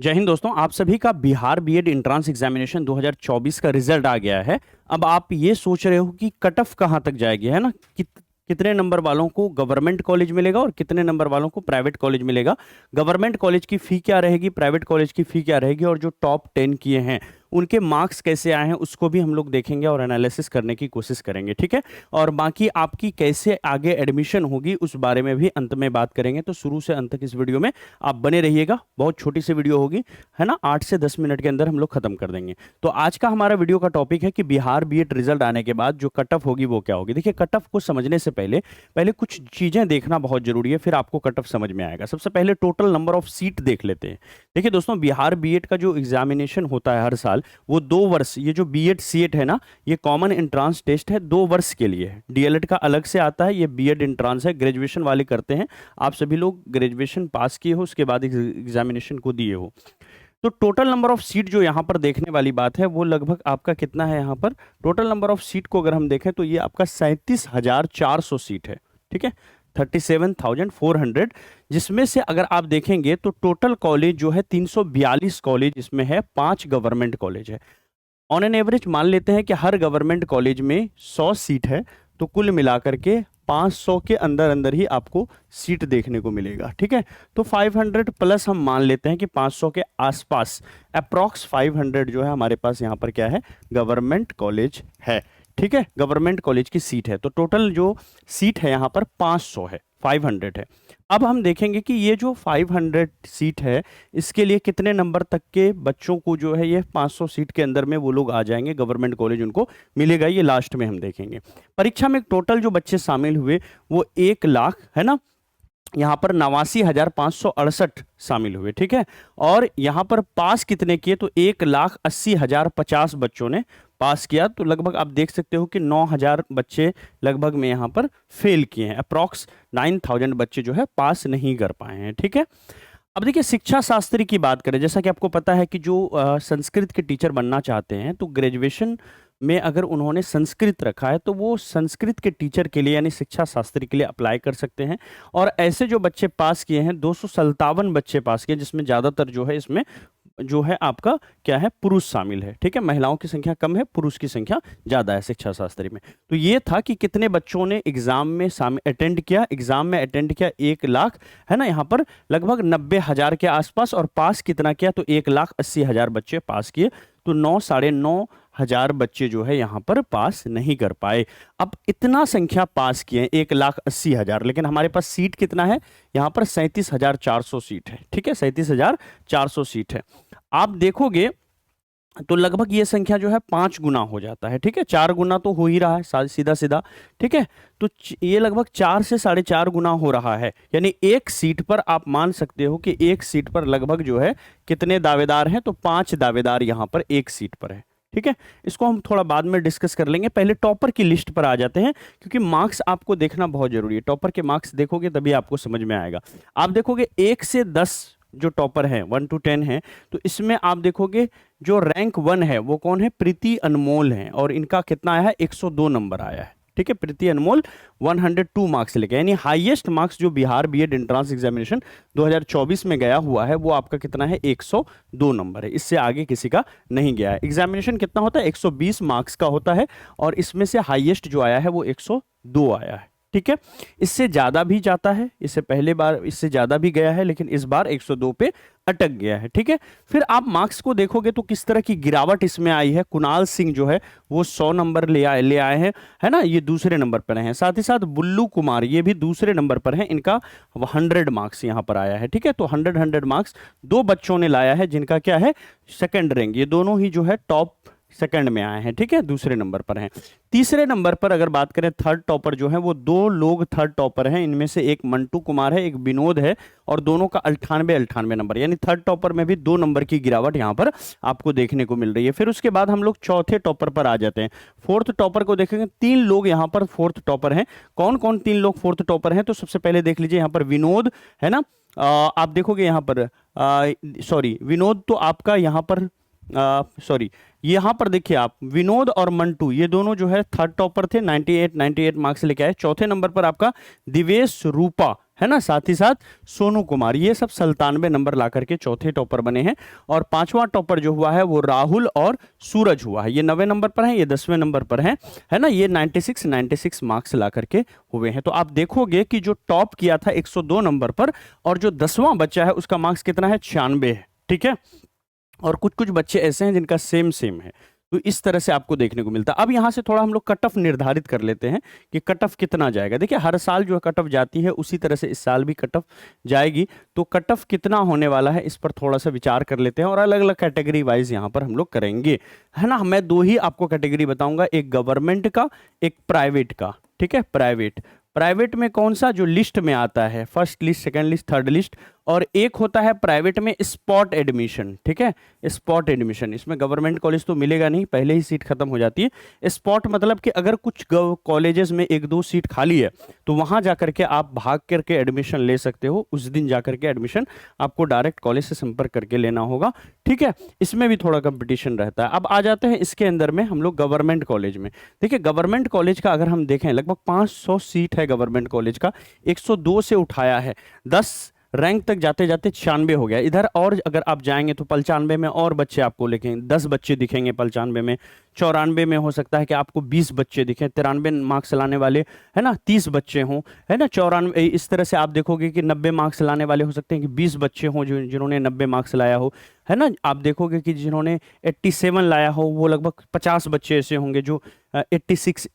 जय हिंद दोस्तों। आप सभी का बिहार बीएड एंट्रेंस एग्जामिनेशन 2024 का रिजल्ट आ गया है। अब आप ये सोच रहे हो कि कट ऑफ कहाँ तक जाएगी, है ना। कितने नंबर वालों को गवर्नमेंट कॉलेज मिलेगा और कितने नंबर वालों को प्राइवेट कॉलेज मिलेगा। गवर्नमेंट कॉलेज की फी क्या रहेगी, प्राइवेट कॉलेज की फी क्या रहेगी, और जो टॉप 10 किए हैं उनके मार्क्स कैसे आए हैं उसको भी हम लोग देखेंगे और एनालिसिस करने की कोशिश करेंगे, ठीक है। और बाकी आपकी कैसे आगे एडमिशन होगी उस बारे में भी अंत में बात करेंगे। तो शुरू से अंत तक इस वीडियो में आप बने रहिएगा। बहुत छोटी सी वीडियो होगी, है ना। 8 से 10 मिनट के अंदर हम लोग खत्म कर देंगे। तो आज का हमारा वीडियो का टॉपिक है कि बिहार बीएड रिजल्ट आने के बाद जो कट ऑफ होगी वो क्या होगी। देखिए, कट ऑफ को समझने से पहले पहले कुछ चीजें देखना बहुत जरूरी है, फिर आपको कट ऑफ समझ में आएगा। सबसे पहले टोटल नंबर ऑफ सीट देख लेते हैं। देखिए दोस्तों, बिहार बीएड का जो एग्जामिनेशन होता है हर साल, वो 2 वर्ष, ये जो बीएड सीएट है ना, ये कॉमन एंट्रांस टेस्ट है, 2 वर्ष के लिए है। डीएलएड का अलग से आता है, ये बीएड एंट्रांस है, ग्रेजुएशन वाले करते हैं। आप सभी लोग ग्रेजुएशन पास किए हो, उसके बाद एग्जामिनेशन को दिए हो। तो टोटल नंबर ऑफ सीट जो यहाँ पर देखने वाली बात है वो लगभग आपका कितना है। यहाँ पर टोटल नंबर ऑफ सीट को अगर हम देखें तो ये आपका 37,400 सीट है, ठीक है। 37,400, जिसमें से अगर आप देखेंगे तो टोटल कॉलेज जो है 342 कॉलेज इसमें है, 5 गवर्नमेंट कॉलेज है। ऑन एन एवरेज मान लेते हैं कि हर गवर्नमेंट कॉलेज में 100 सीट है, तो कुल मिलाकर के 500 के अंदर अंदर ही आपको सीट देखने को मिलेगा, ठीक है। तो 500 प्लस हम मान लेते हैं कि 500 के आसपास अप्रॉक्स 500 जो है हमारे पास यहाँ पर क्या है, गवर्नमेंट कॉलेज है, ठीक है। गवर्नमेंट कॉलेज की सीट है, तो टोटल जो सीट है यहाँ पर 500 है, 500 है। अब हम देखेंगे कि ये जो 500 सीट है इसके लिए कितने नंबर तक के बच्चों को जो है ये 500 सीट के अंदर में वो लोग आ जाएंगे, गवर्नमेंट कॉलेज उनको मिलेगा, ये लास्ट में हम देखेंगे। परीक्षा में टोटल जो बच्चे शामिल हुए वो 1 लाख, है ना, यहाँ पर 89,568 शामिल हुए, ठीक है। और यहाँ पर पास कितने किए, तो 1,80,050 बच्चों ने पास किया। तो लगभग आप देख सकते हो कि 9,000 बच्चे लगभग में यहाँ पर फेल किए हैं। अप्रॉक्स 9,000 बच्चे जो है पास नहीं कर पाए हैं, ठीक है। अब देखिए, शिक्षा शास्त्री की बात करें, जैसा कि आपको पता है कि जो संस्कृत के टीचर बनना चाहते हैं तो ग्रेजुएशन में अगर उन्होंने संस्कृत रखा है तो वो संस्कृत के टीचर के लिए यानी शिक्षा शास्त्री के लिए अप्लाई कर सकते हैं। और ऐसे जो बच्चे पास किए हैं, 257 बच्चे पास किए, जिसमें ज़्यादातर जो है इसमें जो है आपका क्या है, पुरुष शामिल है, ठीक है। महिलाओं की संख्या कम है, पुरुष की संख्या ज़्यादा है शिक्षा शास्त्री में। तो ये था कि कितने बच्चों ने एग्जाम में अटेंड किया। एग्जाम में अटेंड किया 1 लाख, है ना, यहाँ पर लगभग 90,000 के आसपास। और पास कितना किया, तो 1,80,000 बच्चे पास किए। तो 9,500 बच्चे जो है यहाँ पर पास नहीं कर पाए। अब इतना संख्या पास किए 1,80,000, लेकिन हमारे पास सीट कितना है यहाँ पर, 37,400 सीट है, ठीक है। 37,400 सीट है। आप देखोगे तो लगभग ये संख्या जो है 5 गुना हो जाता है, ठीक है। 4 गुना तो हो ही रहा है सीधा सीधा, ठीक है। तो ये लगभग 4 से 4.5 गुना हो रहा है। यानी एक सीट पर आप मान सकते हो कि एक सीट पर लगभग जो है कितने दावेदार हैं, तो 5 दावेदार यहाँ पर एक सीट पर है, ठीक है। इसको हम थोड़ा बाद में डिस्कस कर लेंगे। पहले टॉपर की लिस्ट पर आ जाते हैं, क्योंकि मार्क्स आपको देखना बहुत जरूरी है। टॉपर के मार्क्स देखोगे तभी आपको समझ में आएगा। आप देखोगे 1 से 10 जो टॉपर हैं, 1 to 10 है, तो इसमें आप देखोगे जो रैंक 1 है वो कौन है, प्रीति अनमोल है। और इनका कितना आया है, 102 नंबर आया है, ठीक है। प्रीति अनमोल 102 मार्क्स लेके, यानी हाईएस्ट मार्क्स जो बिहार बीएड एंट्रेंस एग्जामिनेशन 2024 में गया हुआ है वो आपका कितना है, 102 नंबर है। इससे आगे किसी का नहीं गया है। एग्जामिनेशन कितना होता है, 120 मार्क्स का होता है, और इसमें से हाईएस्ट जो आया है वो 102 आया है, ठीक है। इससे ज्यादा भी जाता है, इससे पहले बार इससे ज्यादा भी गया है, लेकिन इस बार 102 पे अटक गया है, ठीक है। फिर आप मार्क्स को देखोगे तो किस तरह की गिरावट इसमें आई है। कुणाल सिंह जो है वो 100 नंबर ले आए हैं, है ना, ये दूसरे नंबर पर हैं। साथ ही साथ बुल्लू कुमार ये भी दूसरे नंबर पर हैं, इनका 100 मार्क्स यहाँ पर आया है, ठीक है। तो 100 मार्क्स दो बच्चों ने लाया है, जिनका क्या है, सेकंड रैंक। ये दोनों ही जो है टॉप सेकंड में आए हैं, ठीक है, दूसरे नंबर पर हैं। तीसरे नंबर पर अगर बात करें, थर्ड टॉपर जो है वो 2 लोग थर्ड टॉपर हैं। इनमें से एक मंटू कुमार है, एक विनोद है, और दोनों का 98 नंबर, यानी थर्ड टॉपर में भी 2 नंबर की गिरावट यहाँ पर आपको देखने को मिल रही है। फिर उसके बाद हम लोग चौथे टॉपर पर आ जाते हैं। फोर्थ टॉपर को देखेंगे, 3 लोग यहाँ पर फोर्थ टॉपर हैं। कौन कौन 3 लोग फोर्थ टॉपर हैं, तो सबसे पहले देख लीजिए, यहाँ पर विनोद है ना। आप देखोगे यहाँ पर, सॉरी, विनोद तो आपका यहाँ पर सॉरी, यहाँ पर देखिए आप, विनोद और मंटू ये दोनों जो है थर्ड टॉपर थे, 98 मार्क्स लेके आए। चौथे नंबर पर आपका दिवेश, रूपा, है ना, साथ ही साथ सोनू कुमार, ये सब 97 नंबर ला करके चौथे टॉपर बने हैं। और पांचवा टॉपर जो हुआ है वो राहुल और सूरज हुआ है, ये 90 नंबर पर है, ये 10वें नंबर पर है ना, ये 96 मार्क्स ला करके हुए हैं। तो आप देखोगे कि जो टॉप किया था 102 नंबर पर, और जो 10वां बच्चा है उसका मार्क्स कितना है, 96 है, ठीक है। और कुछ कुछ बच्चे ऐसे हैं जिनका सेम सेम है। तो इस तरह से आपको देखने को मिलता है। अब यहां से थोड़ा हम लोग कट ऑफ निर्धारित कर लेते हैं कि कट ऑफ कितना जाएगा। देखिए हर साल जो है कट ऑफ जाती है, उसी तरह से इस साल भी कट ऑफ जाएगी। तो कट ऑफ कितना होने वाला है इस पर थोड़ा सा विचार कर लेते हैं, और अलग अलग कैटेगरी वाइज यहां पर हम लोग करेंगे, है ना। मैं दो ही आपको कैटेगरी बताऊंगा, एक गवर्नमेंट का, एक प्राइवेट का, ठीक है। प्राइवेट में कौन सा, जो लिस्ट में आता है, first list, second list, third list. और एक होता है प्राइवेट में स्पॉट एडमिशन, ठीक है, स्पॉट एडमिशन। इसमें गवर्नमेंट कॉलेज तो मिलेगा नहीं, पहले ही सीट खत्म हो जाती है। स्पॉट मतलब कि अगर कुछ कॉलेजेस में एक दो सीट खाली है तो वहां जाकर के आप भाग करके एडमिशन ले सकते हो, उस दिन जाकर के एडमिशन आपको डायरेक्ट कॉलेज से संपर्क करके लेना होगा, ठीक है। इसमें भी थोड़ा कंपटीशन रहता है। अब आ जाते हैं इसके अंदर में हम लोग गवर्नमेंट कॉलेज में। देखिए गवर्नमेंट कॉलेज का अगर हम देखें, लगभग 500 सीट है गवर्नमेंट कॉलेज का, 102 से उठाया है, 10 रैंक तक जाते जाते 96 हो गया इधर। और अगर आप जाएंगे तो 95 में और बच्चे आपको लिखेंगे, 10 बच्चे दिखेंगे 95 में। 94 में हो सकता है कि आपको 20 बच्चे दिखें, 93 मार्क्स लाने वाले, है ना, 30 बच्चे हों, है ना। 94 इस तरह से आप देखोगे कि 90 मार्क्स लाने वाले हो सकते हैं कि 20 बच्चे हों जो जिन्होंने 90 मार्क्स लाया हो, है ना। आप देखोगे कि जिन्होंने 87 लाया हो वो लगभग 50 बच्चे ऐसे होंगे जो 86,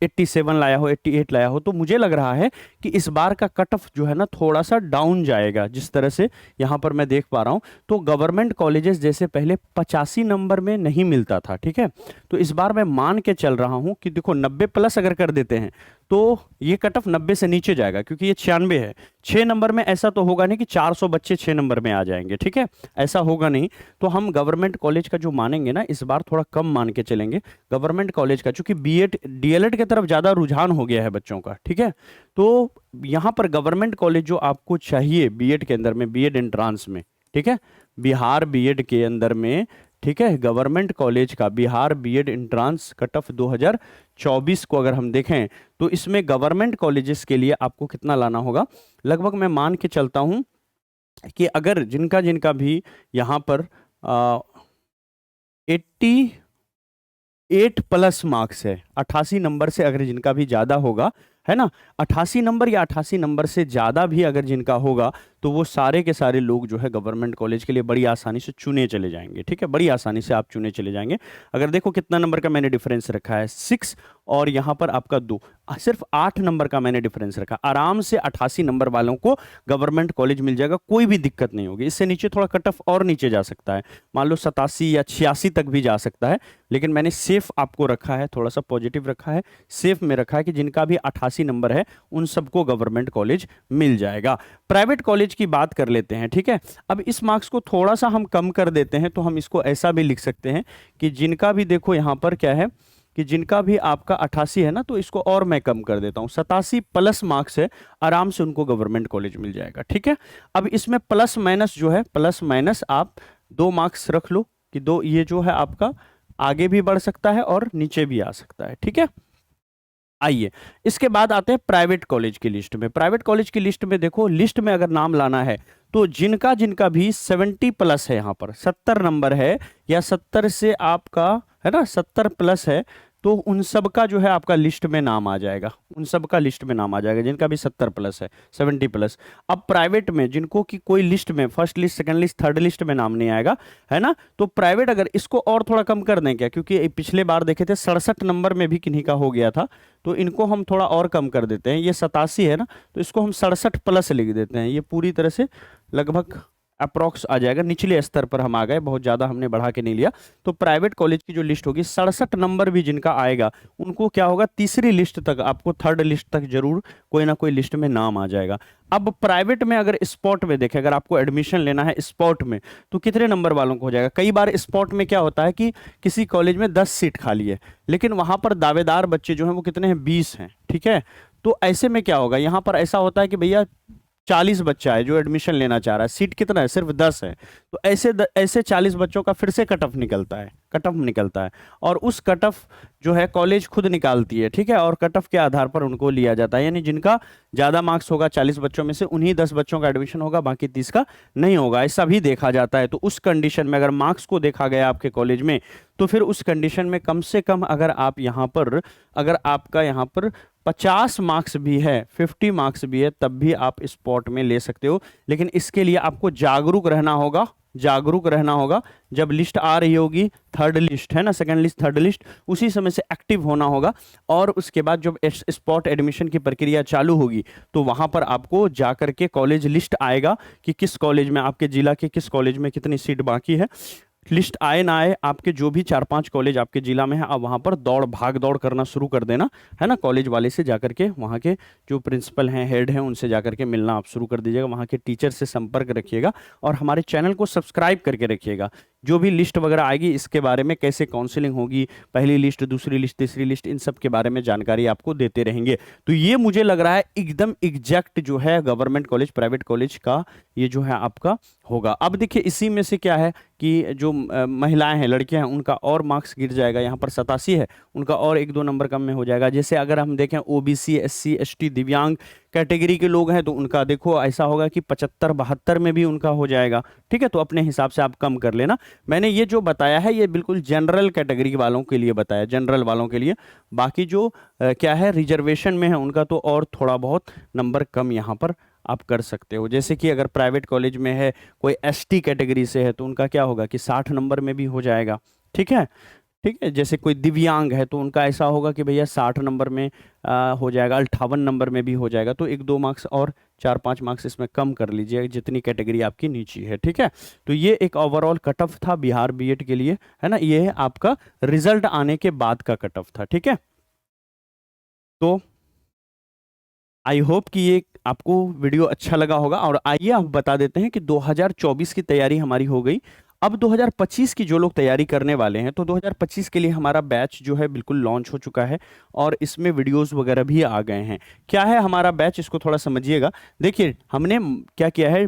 87 लाया हो, 88 लाया हो। तो मुझे लग रहा है कि इस बार का कट ऑफ जो है ना थोड़ा सा डाउन जाएगा, जिस तरह से यहाँ पर मैं देख पा रहा हूँ। तो गवर्नमेंट कॉलेजेस जैसे पहले 85 नंबर में नहीं मिलता था, ठीक है, तो इस बार मैं मान के चल रहा हूं कि देखो 90 प्लस अगर कर देते हैं तो ये कट ऑफ 90 से नीचे जाएगा, क्योंकि ये 96 है। 6 नंबर में ऐसा तो होगा नहीं कि 400 बच्चे 6 नंबर में आ जाएंगे, ठीक है, ऐसा होगा नहीं। तो हम गवर्नमेंट कॉलेज का जो मानेंगे ना इस बार थोड़ा कम मान के चलेंगे गवर्नमेंट कॉलेज का, क्योंकि बीएड डीएलएड की तरफ ज्यादा रुझान हो गया है बच्चों का, ठीक है। तो यहाँ पर गवर्नमेंट कॉलेज जो आपको चाहिए बीएड के अंदर में, बीएड एंट्रांस में, ठीक है, बिहार बीएड के अंदर में, ठीक है, गवर्नमेंट कॉलेज का Bihar BEd entrance cut off 2024 को अगर हम देखें तो इसमें गवर्नमेंट कॉलेजेस के लिए आपको कितना लाना होगा, लगभग मैं मान के चलता हूं कि अगर जिनका जिनका भी यहाँ पर 88 प्लस मार्क्स है, 88 नंबर से अगर जिनका भी ज्यादा होगा, है ना, 88 नंबर या 88 नंबर से ज्यादा भी अगर जिनका होगा तो वो सारे के सारे लोग जो है गवर्नमेंट कॉलेज के लिए बड़ी आसानी से चुने चले जाएंगे, ठीक है, बड़ी आसानी से आप चुने चले जाएंगे। अगर देखो कितना नंबर का मैंने डिफरेंस रखा है, 6, और यहाँ पर आपका 2, सिर्फ 8 नंबर का मैंने डिफरेंस रखा, आराम से 88 नंबर वालों को गवर्नमेंट कॉलेज मिल जाएगा, कोई भी दिक्कत नहीं होगी। इससे नीचे थोड़ा कट ऑफ और नीचे जा सकता है, मान लो 87 या 86 तक भी जा सकता है, लेकिन मैंने सेफ आपको रखा है, थोड़ा सा पॉजिटिव रखा है, सेफ में रखा है कि जिनका भी 88 नंबर है उन सबको गवर्नमेंट कॉलेज मिल जाएगा। प्राइवेट कॉलेज की बात कर लेते हैं, ठीक है। अब इस मार्क्स को थोड़ा सा हम कम कर देते हैं, तो हम इसको ऐसा भी लिख सकते हैं कि जिनका भी, देखो यहां पर क्या है कि जिनका भी आपका 88 है ना, तो इसको और मैं कम कर देता हूं, 87 प्लस मार्क्स है, आराम से उनको गवर्नमेंट कॉलेज मिल जाएगा, ठीक है। अब इसमें प्लस माइनस जो है, प्लस माइनस आप 2 मार्क्स रख लो कि 2, ये जो है आपका आगे भी बढ़ सकता है और नीचे भी आ सकता है, ठीक है। आइए इसके बाद आते हैं प्राइवेट कॉलेज की लिस्ट में। प्राइवेट कॉलेज की लिस्ट में देखो, लिस्ट में अगर नाम लाना है तो जिनका जिनका भी 70 प्लस है, यहाँ पर 70 नंबर है या 70 से आपका, है ना, 70 प्लस है, तो उन सब का जो है आपका लिस्ट में नाम आ जाएगा, उन सब का लिस्ट में नाम आ जाएगा जिनका भी 70 प्लस है, 70 प्लस। अब प्राइवेट में जिनको कि कोई लिस्ट में, first list, second list, third list में नाम नहीं आएगा, है ना, तो प्राइवेट अगर इसको और थोड़ा कम कर दें क्या, क्योंकि पिछले बार देखे थे 67 नंबर में भी किन्हीं का हो गया था, तो इनको हम थोड़ा और कम कर देते हैं। ये 87 है ना, तो इसको हम 67 प्लस लिख देते हैं, ये पूरी तरह से लगभग अप्रॉक्स आ जाएगा, निचले स्तर पर हम आ गए, बहुत ज़्यादा हमने बढ़ा के नहीं लिया। तो प्राइवेट कॉलेज की जो लिस्ट होगी, 67 नंबर भी जिनका आएगा उनको क्या होगा, तीसरी लिस्ट तक, आपको थर्ड लिस्ट तक जरूर कोई ना कोई लिस्ट में नाम आ जाएगा। अब प्राइवेट में अगर स्पॉट में देखें, अगर आपको एडमिशन लेना है स्पॉट में, तो कितने नंबर वालों को हो जाएगा। कई बार स्पॉट में क्या होता है कि किसी कॉलेज में 10 सीट खाली है, लेकिन वहां पर दावेदार बच्चे जो हैं वो कितने हैं, 20 हैं, ठीक है। तो ऐसे में क्या होगा, यहाँ पर ऐसा होता है कि भैया 40 बच्चा है जो एडमिशन लेना चाह रहा है, सीट कितना है, सिर्फ 10 है, तो ऐसे 40 बच्चों का फिर से कट ऑफ निकलता है, कट ऑफ निकलता है, और उस कट ऑफ जो है कॉलेज खुद निकालती है, ठीक है, और कट ऑफ के आधार पर उनको लिया जाता है, यानी जिनका ज्यादा मार्क्स होगा 40 बच्चों में से उन्हीं 10 बच्चों का एडमिशन होगा, बाकी 30 का नहीं होगा, ऐसा भी देखा जाता है। तो उस कंडीशन में अगर मार्क्स को देखा गया आपके कॉलेज में, तो फिर उस कंडीशन में कम से कम अगर आप यहाँ पर, अगर आपका यहाँ पर 50 मार्क्स भी है, 50 मार्क्स भी है, तब भी आप स्पॉट में ले सकते हो। लेकिन इसके लिए आपको जागरूक रहना होगा, जागरूक रहना होगा। जब लिस्ट आ रही होगी, थर्ड लिस्ट है ना, सेकंड लिस्ट, थर्ड लिस्ट, उसी समय से एक्टिव होना होगा, और उसके बाद जब स्पॉट एडमिशन की प्रक्रिया चालू होगी तो वहां पर आपको जाकर के कॉलेज लिस्ट आएगा कि किस कॉलेज में, आपके जिला के किस कॉलेज में कितनी सीट बाकी है। लिस्ट आए ना आए, आपके जो भी 4-5 कॉलेज आपके जिला में है, आप वहां पर भाग दौड़ करना शुरू कर देना, है ना, कॉलेज वाले से जाकर के, वहां के जो प्रिंसिपल हैं, हेड हैं, उनसे जाकर के मिलना आप शुरू कर दीजिएगा, वहां के टीचर से संपर्क रखिएगा, और हमारे चैनल को सब्सक्राइब करके रखिएगा। जो भी लिस्ट वगैरह आएगी इसके बारे में, कैसे काउंसलिंग होगी, पहली लिस्ट, दूसरी लिस्ट, तीसरी लिस्ट, इन सब के बारे में जानकारी आपको देते रहेंगे। तो ये मुझे लग रहा है एकदम एग्जैक्ट जो है गवर्नमेंट कॉलेज, प्राइवेट कॉलेज का ये जो है आपका होगा। अब देखिए इसी में से क्या है कि जो महिलाएं हैं, लड़कियां हैं, उनका और मार्क्स गिर जाएगा, यहाँ पर 87 है, उनका और 1-2 नंबर कम में हो जाएगा। जैसे अगर हम देखें ओबीसी, एससी, एसटी, दिव्यांग कैटेगरी के लोग हैं, तो उनका देखो ऐसा होगा कि 75-72 में भी उनका हो जाएगा, ठीक है। तो अपने हिसाब से आप कम कर लेना। मैंने ये जो बताया है ये बिल्कुल जनरल कैटेगरी वालों के लिए बताया, जनरल वालों के लिए। बाकी जो क्या है रिजर्वेशन में है उनका तो और थोड़ा बहुत नंबर कम यहाँ पर आप कर सकते हो। जैसे कि अगर प्राइवेट कॉलेज में है, कोई एसटी कैटेगरी से है, तो उनका क्या होगा कि 60 नंबर में भी हो जाएगा, ठीक है, ठीक है। जैसे कोई दिव्यांग है तो उनका ऐसा होगा कि भैया 60 नंबर में हो जाएगा, 58 नंबर में भी हो जाएगा, तो 1-2 मार्क्स और 4-5 मार्क्स इसमें कम कर लीजिए जितनी कैटेगरी आपकी नीची है, ठीक है। तो ये एक ओवरऑल कट ऑफ था बिहार बीएड के लिए, है ना, ये है आपका रिजल्ट आने के बाद का कट ऑफ था, ठीक है। तो आई होप कि ये आपको वीडियो अच्छा लगा होगा, और आइए आप बता देते हैं कि 2024 की तैयारी हमारी हो गई। अब 2025 की जो लोग तैयारी करने वाले हैं, तो 2025 के लिए हमारा बैच जो है बिल्कुल लॉन्च हो चुका है, और इसमें वीडियोस वगैरह भी आ गए हैं। क्या है हमारा बैच, इसको थोड़ा समझिएगा। देखिए हमने क्या किया है,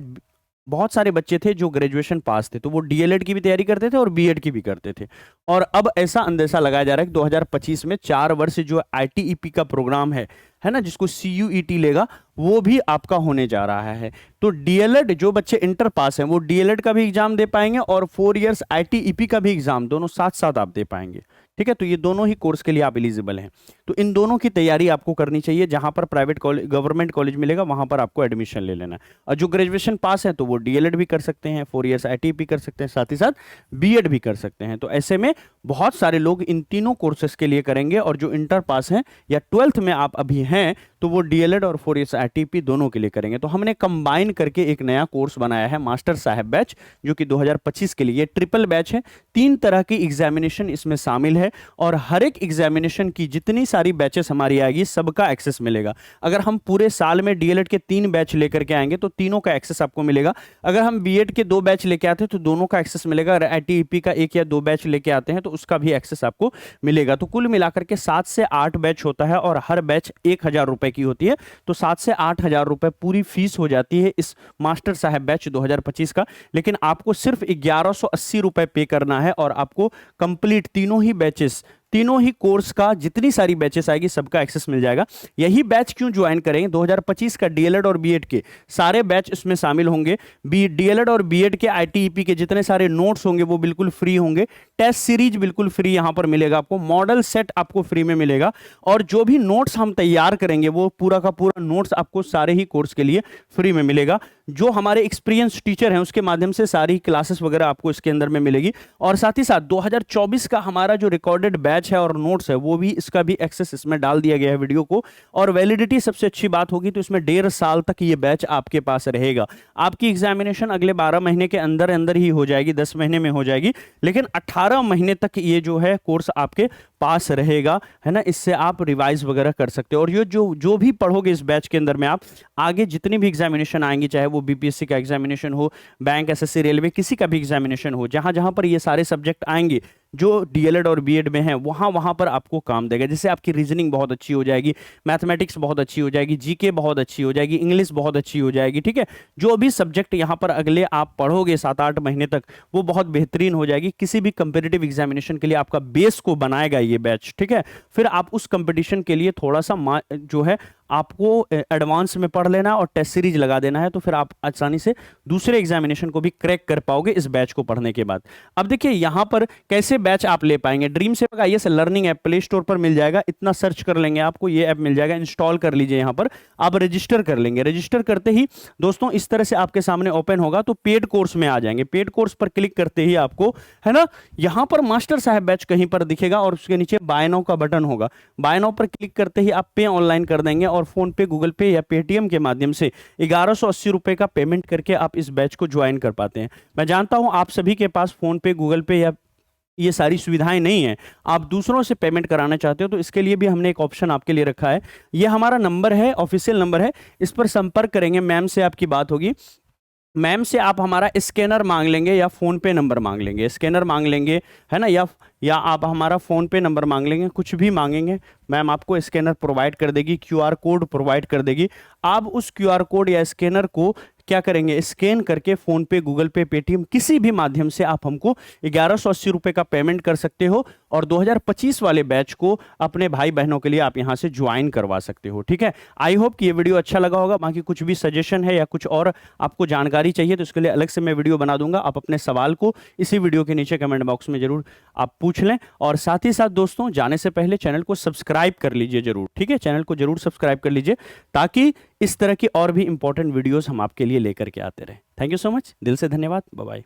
बहुत सारे बच्चे थे जो ग्रेजुएशन पास थे, तो वो डीएलएड की भी तैयारी करते थे और बीएड की भी करते थे, और अब ऐसा अंदेशा लगाया जा रहा है कि 2025 में 4 वर्ष जो आईटीईपी का प्रोग्राम है ना, जिसको सीयूईटी लेगा, वो भी आपका होने जा रहा है। तो डीएलएड जो बच्चे इंटर पास हैं वो डीएलएड का भी एग्जाम दे पाएंगे, और 4 इयर्स आईटीईपी का भी एग्जाम, दोनों साथ साथ आप दे पाएंगे, ठीक है। तो ये दोनों ही कोर्स के लिए आप एलिजिबल हैं। तो इन दोनों की तैयारी आपको करनी चाहिए। जहां पर प्राइवेट कॉलेज, गवर्नमेंट कॉलेज मिलेगा, वहां पर आपको एडमिशन ले लेना है। और जो ग्रेजुएशन पास है तो वो डीएलएड भी कर सकते हैं, 4 इयर्स आईटीईपी कर सकते हैं, साथ ही साथ बीएड भी कर सकते हैं। तो ऐसे में बहुत सारे लोग इन तीनों कोर्सेज के लिए करेंगे, और जो इंटर पास हैं या 12th में आप अभी हैं, तो वो डीएलएड और 4 इयर्स आईटीईपी दोनों के लिए करेंगे। तो हमने कंबाइन करके एक नया कोर्स बनाया है, मास्टर साहब बैच, जो कि 2025 के लिए ट्रिपल बैच है। 3 तरह की एग्जामिनेशन इसमें शामिल है, और हर एक एग्जामिनेशन की जितनी सारी बैचेस हमारी आएगी सबका एक्सेस मिलेगा। अगर हम पूरे साल में डीएलएड के 3 बैच लेकर के आएंगे तो तीनों का एक्सेस आपको मिलेगा। अगर हम बीएड के 2 बैच लेके आते हैं तो दोनों का एक्सेस मिलेगा। अगर आईटीईपी का 1 या 2 बैच लेके आते हैं तो उसका भी एक्सेस आपको मिलेगा। तो कुल मिलाकर के 7 से 8 बैच होता है, और हर बैच 1000 रुपए की होती है। तो 7 से 8000 रुपए पूरी फीस हो जाती है इस मास्टर साहब बैच 2025 का। लेकिन आपको सिर्फ 1180 रुपए पे करना है, और आपको कंप्लीट तीनों ही बैचेस, तीनों ही कोर्स का जितनी सारी बैचेस आएगी सबका एक्सेस मिल जाएगा। यही बैच क्यों ज्वाइन करेंगे, 2025 का डीएलएड और बीएड के सारे बैच इसमें शामिल होंगे। डीएलएड और बीएड के आईटीईपी के जितने सारे नोट्स होंगे वो बिल्कुल फ्री होंगे। टेस्ट सीरीज बिल्कुल फ्री यहां पर मिलेगा आपको। मॉडल सेट आपको फ्री में मिलेगा, और जो भी नोट्स हम तैयार करेंगे वो पूरा का पूरा नोट्स आपको सारे ही कोर्स के लिए फ्री में मिलेगा। जो हमारे एक्सपीरियंस टीचर हैं उसके माध्यम से सारी क्लासेस वगैरह आपको इसके अंदर में मिलेगी। और साथ ही साथ 2024 का हमारा जो रिकॉर्डेड बैच है और नोट्स है वो भी, इसका भी एक्सेस इसमें डाल दिया गया है वीडियो को। और वैलिडिटी सबसे अच्छी बात होगी तो इसमें 1.5 साल तक ये बैच आपके पास रहेगा। आपकी एग्जामिनेशन अगले 12 महीने के अंदर अंदर ही हो जाएगी, 10 महीने में हो जाएगी, लेकिन 18 महीने तक ये जो है कोर्स आपके पास रहेगा, है ना। इससे आप रिवाइज वगैरह कर सकते हो। और ये जो भी पढ़ोगे इस बैच के अंदर में, आप आगे जितनी भी एग्जामिनेशन आएंगी, चाहे वो बीपीएससी का एग्जामिनेशन हो, बैंक, एसएससी, रेलवे, किसी का भी एग्जामिनेशन हो, जहां जहां पर ये सारे सब्जेक्ट आएंगे, जो डीएलएड और बीएड में है वहाँ वहाँ पर आपको काम देगा। जैसे आपकी रीजनिंग बहुत अच्छी हो जाएगी, मैथमेटिक्स बहुत अच्छी हो जाएगी, जीके बहुत अच्छी हो जाएगी, इंग्लिश बहुत अच्छी हो जाएगी, ठीक है। जो भी सब्जेक्ट यहाँ पर अगले आप पढ़ोगे 7-8 महीने तक वो बहुत बेहतरीन हो जाएगी। किसी भी कंपेटिटिव एग्जामिनेशन के लिए आपका बेस को बनाएगा ये बैच, ठीक है। फिर आप उस कंपटीशन के लिए थोड़ा सा जो है आपको एडवांस में पढ़ लेना और टेस्ट सीरीज लगा देना है, तो फिर आप आसानी से दूसरे एग्जामिनेशन को भी क्रैक कर पाओगे इस बैच को पढ़ने के बाद। अब देखिए यहाँ पर कैसे बैच आप ले पाएंगे। ड्रीम सेवक IAS learning app play store पर मिल जाएगा, इतना सर्च कर लेंगे आपको ये ऐप मिल जाएगा, इंस्टॉल कर लीजिए। यहाँ पर आप रजिस्टर कर लेंगे। रजिस्टर करते ही दोस्तों इस तरह से आपके सामने ओपन होगा, तो पेड कोर्स में आ जाएंगे। पेड कोर्स पर क्लिक करते ही आपको, है ना, यहाँ पर मास्टर साहब बैच कहीं पर दिखेगा और उसके नीचे बाय नाउ का बटन होगा। बाय नाउ पर क्लिक करते ही आप पे ऑनलाइन कर देंगे और फोन पे, गूगल पे या पेटीएम के माध्यम से 1180 रुपए का पेमेंट करके आप इस बैच को ज्वाइन कर पाते हैं। मैं जानता हूं आप सभी के पास फोन पे, गूगल पे या ये सारी सुविधाएं नहीं है, आप दूसरों से पेमेंट कराना चाहते हो, तो इसके लिए भी हमने एक ऑप्शन आपके लिए रखा है। ये हमारा नंबर है, ऑफिशियल नंबर है, इस पर संपर्क करेंगे, मैम से आपकी बात होगी। मैम से आप हमारा स्कैनर मांग लेंगे या फोन पे नंबर मांग लेंगे, स्कैनर मांग लेंगे, है ना, या आप हमारा फोन पे नंबर मांग लेंगे, कुछ भी मांगेंगे, मैम आपको स्कैनर प्रोवाइड कर देगी, क्यूआर कोड प्रोवाइड कर देगी। आप उस क्यूआर कोड या स्कैनर को क्या करेंगे, स्कैन करके फोन पे, गूगल पे, पेटीएम किसी भी माध्यम से आप हमको 1180 रुपए का पेमेंट कर सकते हो और 2025 वाले बैच को अपने भाई बहनों के लिए आप यहां से ज्वाइन करवा सकते हो, ठीक है। आई होप कि ये वीडियो अच्छा लगा होगा। बाकी कुछ भी सजेशन है या कुछ और आपको जानकारी चाहिए तो इसके लिए अलग से मैं वीडियो बना दूंगा। आप अपने सवाल को इसी वीडियो के नीचे कमेंट बॉक्स में जरूर आप पूछ लें। और साथ ही साथ दोस्तों जाने से पहले चैनल को सब्सक्राइब कर लीजिए जरूर, ठीक है। चैनल को जरूर सब्सक्राइब कर लीजिए ताकि इस तरह की और भी इंपॉर्टेंट वीडियोस हम आपके लिए लेकर के आते रहें। थैंक यू सो मच, दिल से धन्यवाद, बाय बाय।